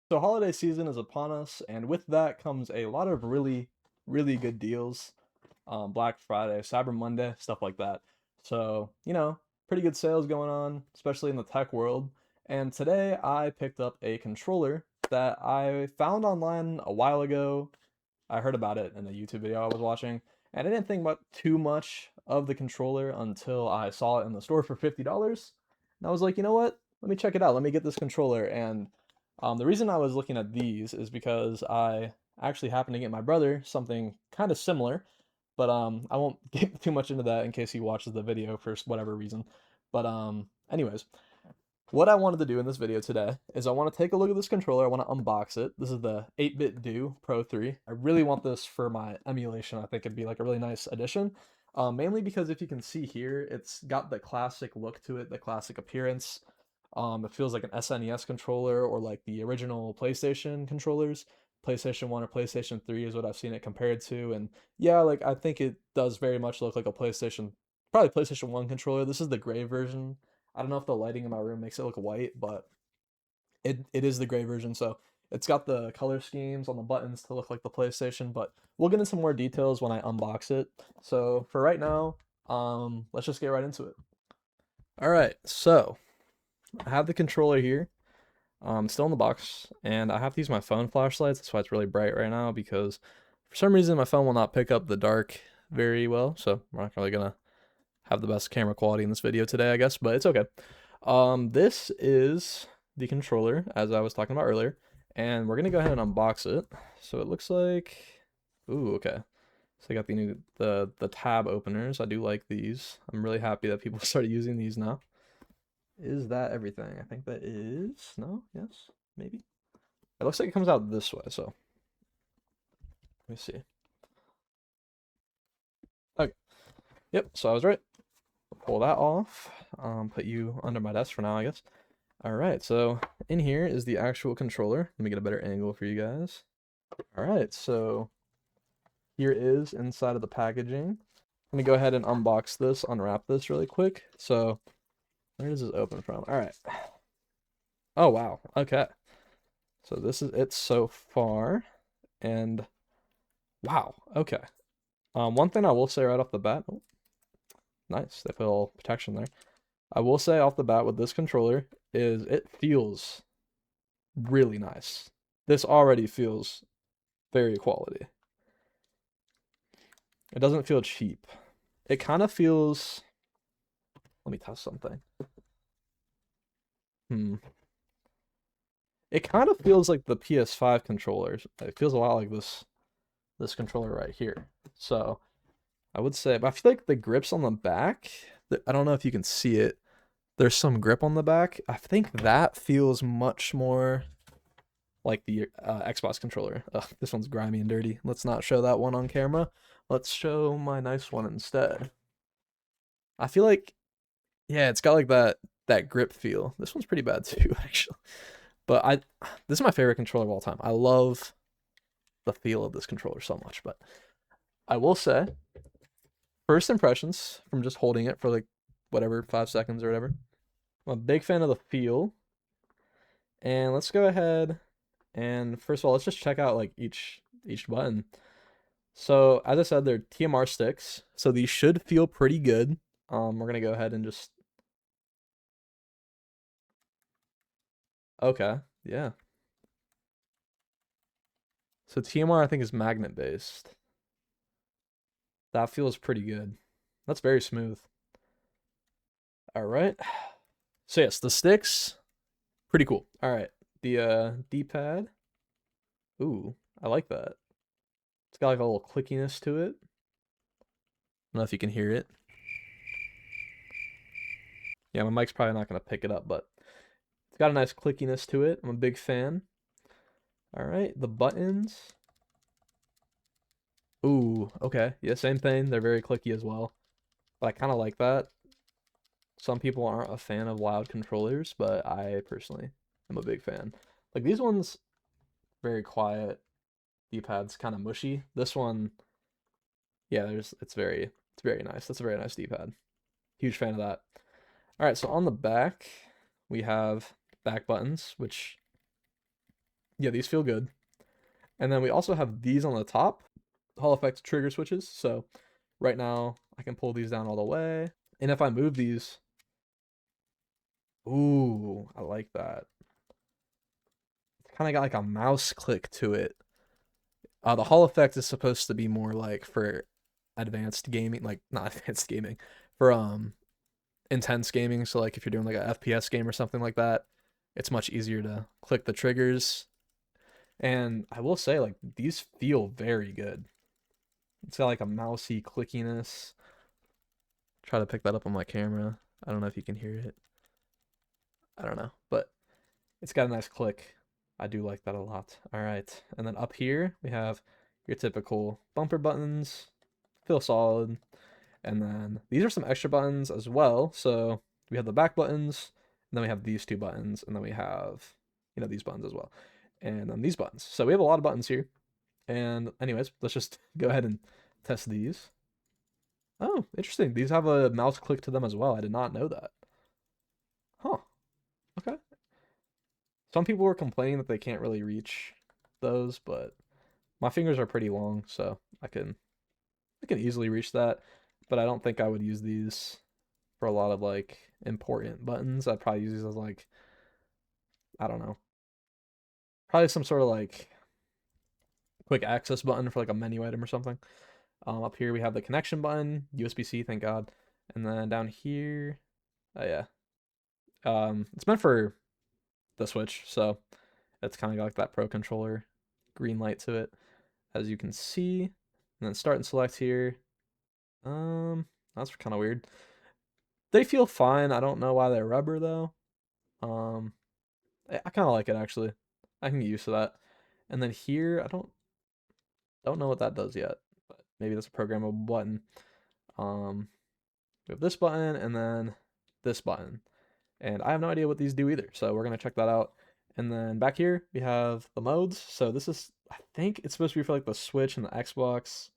So holiday season is upon us, and with that comes a lot of really good deals. Black Friday, Cyber Monday, stuff like that. So, pretty good sales going on, especially in the tech world. And today I picked up a controller that I found online a while ago. I heard about it in a YouTube video I was watching, and I didn't think about too much of the controller until I saw it in the store for $50. And I was like, you know what? Let me check it out. Let me get this controller. And the reason I was looking at these is because I actually happened to get my brother something kind of similar, but I won't get too much into that in case he watches the video for whatever reason. But anyways, what I wanted to do in this video today is I want to take a look at this controller. I want to unbox it. This is the 8BitDo Pro 3. I really want this for my emulation. I think it'd be like a really nice addition. Mainly because if you can see here, it's got the classic look to it, the classic appearance. It feels like an SNES controller or like the original PlayStation controllers. PlayStation 1 or PlayStation 3 is what I've seen it compared to. And yeah, like I think it does very much look like a probably PlayStation 1 controller. This is the gray version. I don't know if the lighting in my room makes it look white, but it is the gray version. So it's got the color schemes on the buttons to look like the PlayStation, but we'll get into more details when I unbox it. So for right now, let's just get right into it. All right, so I have the controller here. Still in the box, and I have to use my phone flashlights. That's why it's really bright right now, because for some reason my phone will not pick up the dark very well. So we're not really gonna have the best camera quality in this video today, I guess, but it's okay. This is the controller, as I was talking about earlier, and we're gonna go ahead and unbox it. So it looks like, ooh, okay. So I got the tab openers. I do like these. I'm really happy that people started using these now. Is that everything? I think that is. No? Yes? Maybe? It looks like it comes out this way, so let me see. Okay. Yep, so I was right. Pull that off. Put you under my desk for now, I guess. Alright, so in here is the actual controller. Let me get a better angle for you guys. Alright, so here is inside of the packaging. Let me go ahead and unbox this, unwrap this really quick. So, where does this open from? Alright. Oh, wow. Okay. So this is it so far. And wow. Okay. One thing I will say right off the bat. Oh, nice. They put a little protection there. I will say off the bat with this controller is it feels really nice. This already feels very quality. It doesn't feel cheap. It kind of feels. Let me test something. It kind of feels like the PS5 controllers. It feels a lot like this controller right here. So I would say, but I feel like the grips on the back. I don't know if you can see it. There's some grip on the back. I think that feels much more like the Xbox controller. Ugh, this one's grimy and dirty. Let's not show that one on camera. Let's show my nice one instead. I feel like, yeah, it's got like that grip feel. This one's pretty bad too, actually. But this is my favorite controller of all time. I love the feel of this controller so much. But I will say, first impressions from just holding it for like whatever 5 seconds or whatever. I'm a big fan of the feel. And let's go ahead and first of all, let's just check out like each button. So as I said, they're TMR sticks, so these should feel pretty good. We're gonna go ahead and just okay, yeah. So TMR I think is magnet based. That feels pretty good. That's very smooth. All right. So yes, the sticks, pretty cool. All right, the D-pad. Ooh, I like that. It's got like a little clickiness to it. I don't know if you can hear it. Yeah, my mic's probably not gonna pick it up, but it's got a nice clickiness to it. I'm a big fan. All right, the buttons. Ooh, okay. Yeah, same thing. They're very clicky as well. But I kind of like that. Some people aren't a fan of loud controllers, but I personally am a big fan. Like these ones, very quiet. D-pad's kind of mushy. This one, yeah, it's very nice. That's a very nice D-pad. Huge fan of that. All right, so on the back, we have back buttons, which Yeah, these feel good. And then we also have these on the top, Hall effect trigger switches. So right now I can pull these down all the way. And if I move these, ooh, I like that. It's kind of got like a mouse click to it. The Hall effect is supposed to be more like for advanced gaming, like not advanced gaming, for intense gaming. So like if you're doing like a FPS game or something like that, it's much easier to click the triggers. And I will say like these feel very good. It's got like a mousy clickiness. Try to pick that up on my camera. I don't know if you can hear it. I don't know, but it's got a nice click. I do like that a lot. All right, and then up here we have your typical bumper buttons. Feel solid. And then these are some extra buttons as well. So we have the back buttons, and then we have these two buttons, and then we have, these buttons as well. And then these buttons. So we have a lot of buttons here. And anyways, let's just go ahead and test these. Oh, interesting. These have a mouse click to them as well. I did not know that. Huh. Okay. Some people were complaining that they can't really reach those, but my fingers are pretty long, so I can easily reach that. But I don't think I would use these for a lot of like important buttons. I'd probably use these as like, I don't know, probably some sort of like quick access button for like a menu item or something. Up here we have the connection button, USB-C, thank God. And then down here, oh yeah, it's meant for the Switch, so it's kind of got like that Pro controller green light to it, as you can see. And then start and select here. That's kind of weird. They feel fine. I don't know why they're rubber though. Um, I kind of like it actually. I can get used to that. And then here, I don't know what that does yet, but maybe that's a programmable button. We have this button and then this button. And I have no idea what these do either, so we're gonna check that out. And then back here we have the modes. So this is, I think it's supposed to be for like the Switch and the Xbox.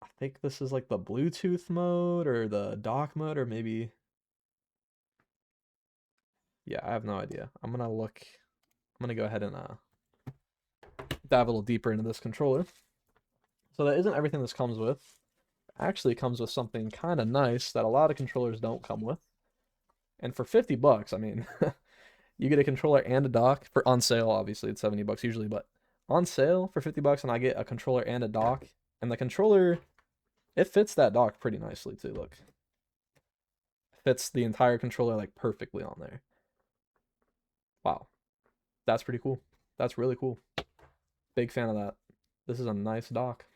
I think this is like the Bluetooth mode or the dock mode, or maybe, yeah, I have no idea. I'm gonna go ahead and dive a little deeper into this controller. So that isn't everything this comes with. It actually comes with something kind of nice that a lot of controllers don't come with. And for 50 bucks, I mean, you get a controller and a dock for on sale. Obviously, it's 70 bucks usually, but on sale for 50 bucks, and I get a controller and a dock. And the controller, it fits that dock pretty nicely too. Look, it fits the entire controller like perfectly on there. Wow, that's pretty cool. That's really cool. Big fan of that. This is a nice dock.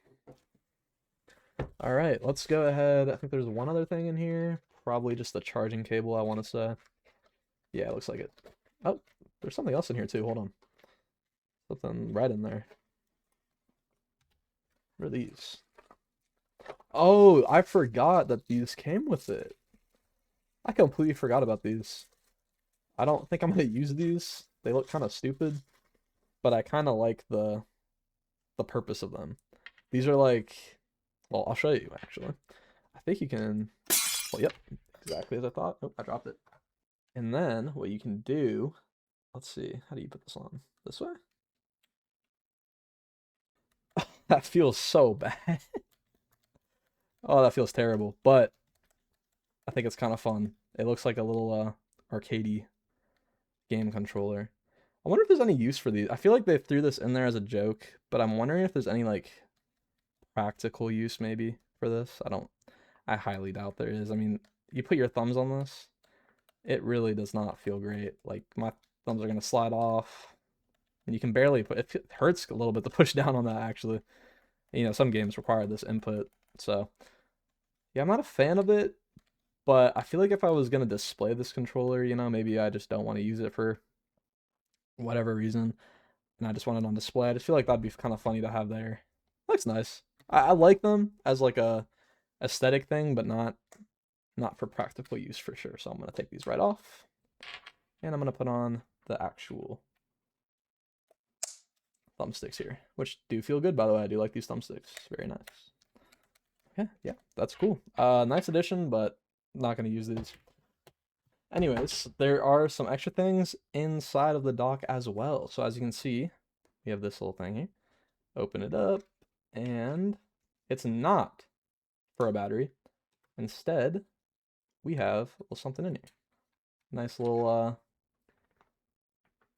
All right, let's go ahead. I think there's one other thing in here. Probably just the charging cable, I want to say. Yeah, it looks like it. Oh, there's something else in here too. Hold on. Something red in there. What are these? Oh, I forgot that these came with it. I completely forgot about these. I don't think I'm going to use these. They look kind of stupid, but I kind of like the purpose of them. These are like, well, I'll show you actually. I think you can, well, yep, exactly as I thought. Oh, I dropped it. And then what you can do, let's see, how do you put this on? This way? That feels so bad. Oh, that feels terrible, but I think it's kind of fun. It looks like a little arcadey game controller. I wonder if there's any use for these. I feel like they threw this in there as a joke, but I'm wondering if there's any like practical use maybe for this. I highly doubt there is. I mean, you put your thumbs on this, it really does not feel great. Like my thumbs are gonna slide off, and you can barely put. It hurts a little bit to push down on that actually. Some games require this input, so yeah, I'm not a fan of it. But I feel like if I was gonna display this controller, maybe I just don't want to use it for whatever reason, and I just want it on display. I just feel like that'd be kind of funny to have there. Looks nice. I like them as like a aesthetic thing, but not for practical use for sure. So I'm gonna take these right off, and I'm gonna put on the actual thumbsticks here, which do feel good, by the way. I do like these thumbsticks. Very nice. Okay, yeah, that's cool. Nice addition, but not gonna use these. Anyways, there are some extra things inside of the dock as well. So as you can see, we have this little thing here. Open it up, and it's not for a battery. Instead, we have a little something in here. Nice little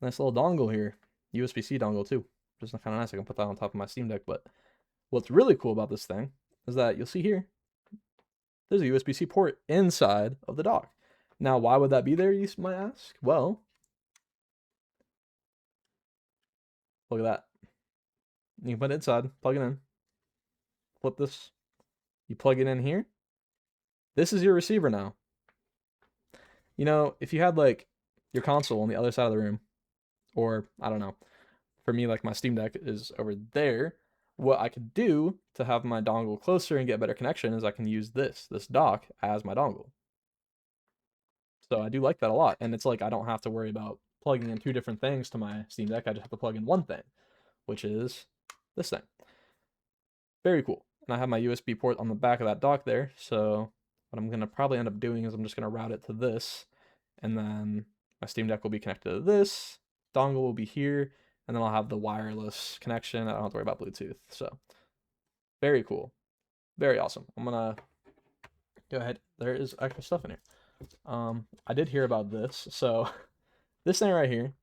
dongle here. USB-C dongle too. Just kind of nice. I can put that on top of my Steam Deck. But what's really cool about this thing is that you'll see here, there's a USB-C port inside of the dock. Now, why would that be there, you might ask? Well, look at that. You can put it inside, plug it in, flip this, you plug it in here. This is your receiver now. You know, if you had like your console on the other side of the room, or I don't know, for me, like my Steam Deck is over there, what I could do to have my dongle closer and get better connection is I can use this dock as my dongle. So I do like that a lot. And it's like I don't have to worry about plugging in two different things to my Steam Deck. I just have to plug in one thing, which is this thing. Very cool. And I have my USB port on the back of that dock there. So what I'm going to probably end up doing is I'm just going to route it to this. And then my Steam Deck will be connected to this. Dongle will be here. And then I'll have the wireless connection. I don't have to worry about Bluetooth. So very cool. Very awesome. I'm going to go ahead. There is extra stuff in here. I did hear about this. So this thing right here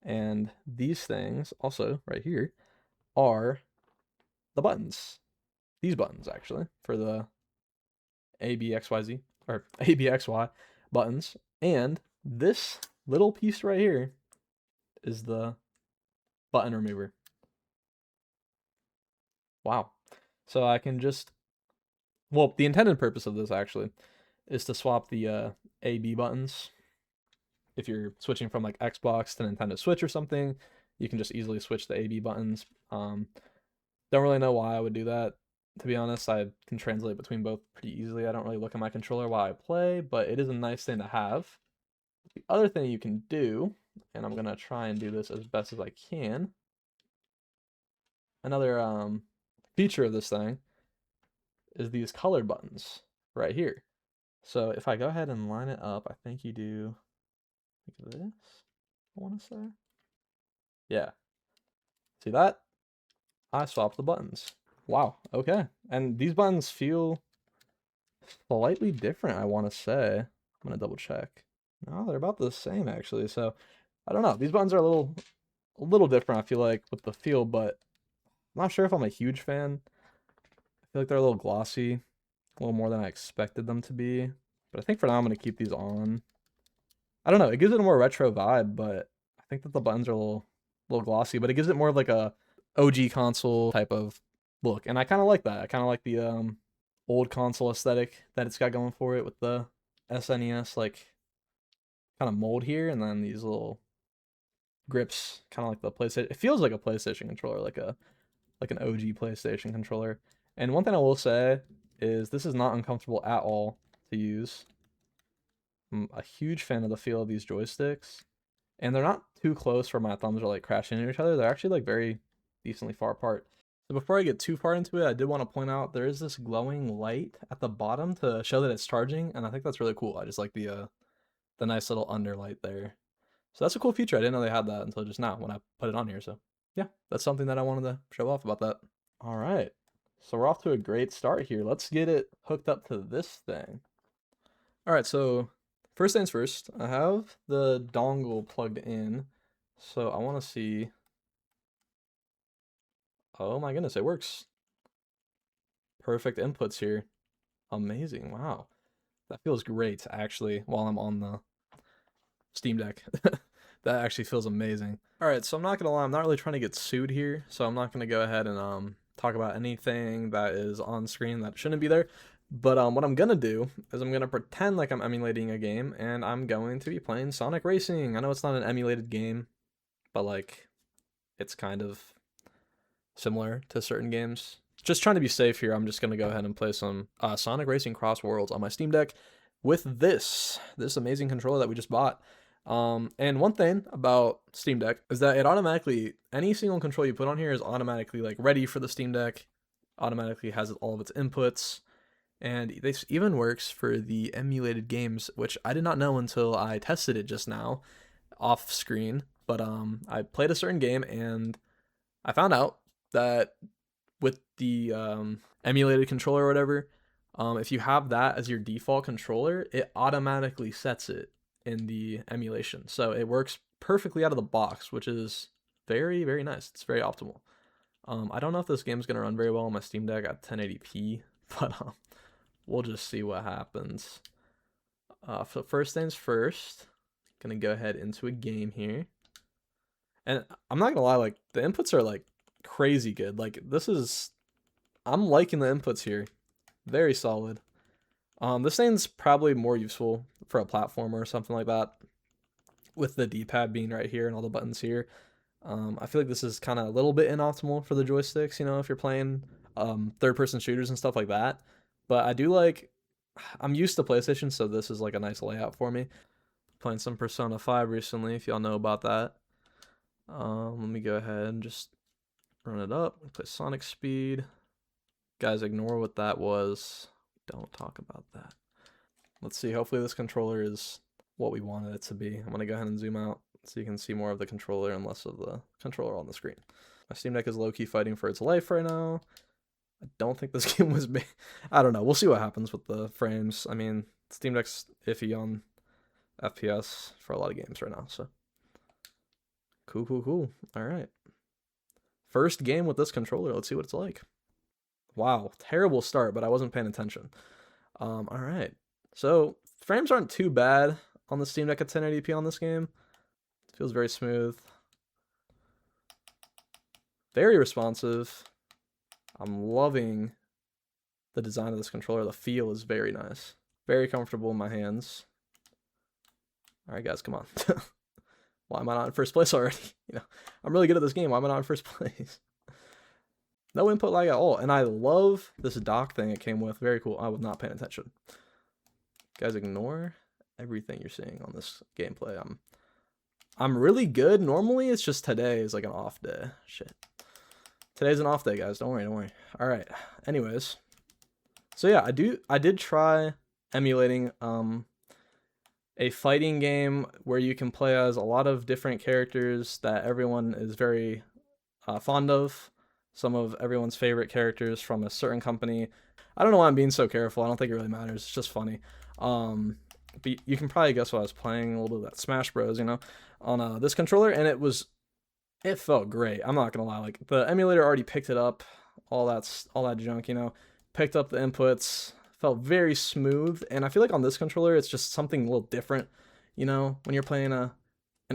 and these things also right here are the buttons. These buttons actually for the ABXYZ or ABXY buttons. And this little piece right here is the button remover. Wow. So I can just, well, the intended purpose of this actually is to swap the AB buttons. If you're switching from like Xbox to Nintendo Switch or something, you can just easily switch the AB buttons. Don't really know why I would do that. To be honest, I can translate between both pretty easily. I don't really look at my controller while I play, but it is a nice thing to have. The other thing you can do, and I'm going to try and do this as best as I can. Another feature of this thing is these colored buttons right here. So if I go ahead and line it up, I think you do like this, I want to say. Yeah. See that? I swapped the buttons. Wow, okay. And these buttons feel slightly different, I want to say. I'm going to double check. No, they're about the same, actually. So, I don't know. These buttons are a little different, I feel like, with the feel, but I'm not sure if I'm a huge fan. I feel like they're a little glossy, a little more than I expected them to be. But I think for now, I'm going to keep these on. I don't know. It gives it a more retro vibe, but I think that the buttons are a little glossy, but it gives it more of like a OG console type of look. And I kind of like that. I kind of like the old console aesthetic that it's got going for it with the SNES like kind of mold here, and then these little grips, kind of like the PlayStation. It feels like a PlayStation controller, like an OG PlayStation controller. And one thing I will say is this is not uncomfortable at all to use. I'm a huge fan of the feel of these joysticks, and they're not too close where my thumbs are like crashing into each other. They're actually like very decently far apart. So before I get too far into it, I did want to point out there is this glowing light at the bottom to show that it's charging, and I think that's really cool. I just like the nice little underlight there. So that's a cool feature. I didn't know they had that until just now when I put it on here. So yeah, that's something that I wanted to show off about that. All right, so we're off to a great start here. Let's get it hooked up to this thing. All right, so first things first, I have the dongle plugged in. So I want to see. Oh my goodness, it works. Perfect inputs here. Amazing. Wow. That feels great, actually, while I'm on the Steam Deck. That actually feels amazing. All right, so I'm not going to lie, I'm not really trying to get sued here, so I'm not going to go ahead and talk about anything that is on screen that shouldn't be there. But what I'm going to do is I'm going to pretend like I'm emulating a game, and I'm going to be playing Sonic Racing. I know it's not an emulated game, but like it's kind of similar to certain games. Just trying to be safe here, I'm just going to go ahead and play some Sonic Racing Cross Worlds on my Steam Deck with this amazing controller that we just bought. And one thing about Steam Deck is that it automatically, any single control you put on here is automatically like ready for the Steam Deck, automatically has all of its inputs, And this even works for the emulated games, which I did not know until I tested it just now off screen. But I played a certain game and I found out that with the emulated controller or whatever, if you have that as your default controller, it automatically sets it in the emulation. So it works perfectly out of the box, which is very, very nice. It's very optimal. I don't know if this game's going to run very well on my Steam Deck at 1080p, but we'll just see what happens. So first things first, gonna go ahead into a game here. And I'm not gonna lie, like the inputs are like crazy good. Like I'm liking the inputs here. Very solid. This thing's probably more useful for a platformer or something like that, with the D-pad being right here and all the buttons here. I feel like this is kind of a little bit inoptimal for the joysticks, you know, if you're playing third-person shooters and stuff like that. But I do like, I'm used to PlayStation, so this is like a nice layout for me. Playing some Persona 5 recently, if y'all know about that. Let me go ahead and just run it up. Play Sonic Speed. Guys, ignore what that was. Don't talk about that. Let's see. Hopefully this controller is what we wanted it to be. I'm going to go ahead and zoom out so you can see more of the controller and less of the controller on the screen. My Steam Deck is low-key fighting for its life right now. I don't think this game was made. I don't know. We'll see what happens with the frames. I mean, Steam Deck's iffy on FPS for a lot of games right now, so. Cool. All right. First game with this controller. Let's see what it's like. Wow, terrible start, but I wasn't paying attention. All right. So frames aren't too bad on the Steam Deck at 1080p on this game. It feels very smooth. Very responsive. I'm loving the design of this controller. The feel is very nice. Very comfortable in my hands. All right, guys, come on. Why am I not in first place already? You know, I'm really good at this game. Why am I not in first place? No input lag at all. And I love this dock thing it came with. Very cool. I was not paying attention. Guys, ignore everything you're seeing on this gameplay. I'm really good. Normally, it's just today is like an off day. Shit. Today's an off day, guys. Don't worry. All right. Anyways. So yeah, I did try emulating a fighting game where you can play as a lot of different characters that everyone is very fond of. Some of everyone's favorite characters from a certain company. I don't know why I'm being so careful. I don't think it really matters. It's just funny. But you can probably guess what I was playing. A little bit of that Smash Bros, you know, on this controller. And it felt great. I'm not going to lie. Like, the emulator already picked it up. All that junk, you know. Picked up the inputs. Felt very smooth. And I feel like on this controller, it's just something a little different. You know, when you're playing an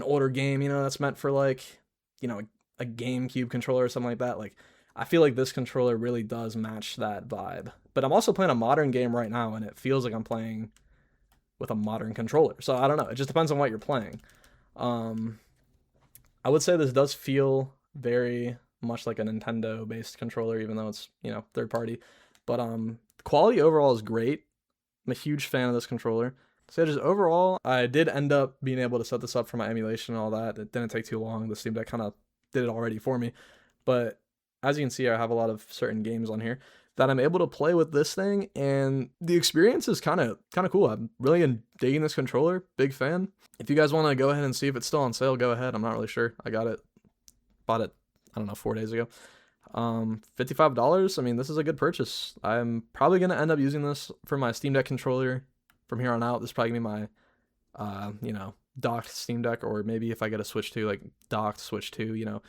older game, you know, that's meant for like, you know, a GameCube controller or something like that. Like, I feel like this controller really does match that vibe. But I'm also playing a modern game right now, and it feels like I'm playing with a modern controller. So I don't know. It just depends on what you're playing. I would say this does feel very much like a Nintendo-based controller, even though it's, you know, third party. But the quality overall is great. I'm a huge fan of this controller. So just overall, I did end up being able to set this up for my emulation and all that. It didn't take too long. The Steam Deck kind of did it already for me. But as you can see, I have a lot of certain games on here that I'm able to play with this thing, and the experience is kind of cool. I'm really digging this controller. Big fan. If you guys want to go ahead and see if it's still on sale, go ahead. I'm not really sure. I bought it, I don't know, 4 days ago. $55. I mean, this is a good purchase. I'm probably going to end up using this for my Steam Deck controller from here on out. This is probably going to be my, you know, docked Steam Deck, or maybe if I get a Switch 2, like docked Switch 2, you know,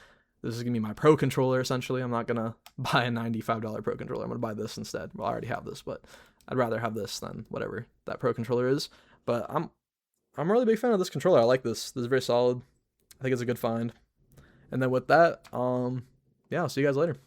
this is going to be my pro controller, essentially. I'm not going to buy a $95 pro controller. I'm going to buy this instead. Well, I already have this, but I'd rather have this than whatever that pro controller is. But I'm a really big fan of this controller. I like this. This is very solid. I think it's a good find. And then with that, yeah, I'll see you guys later.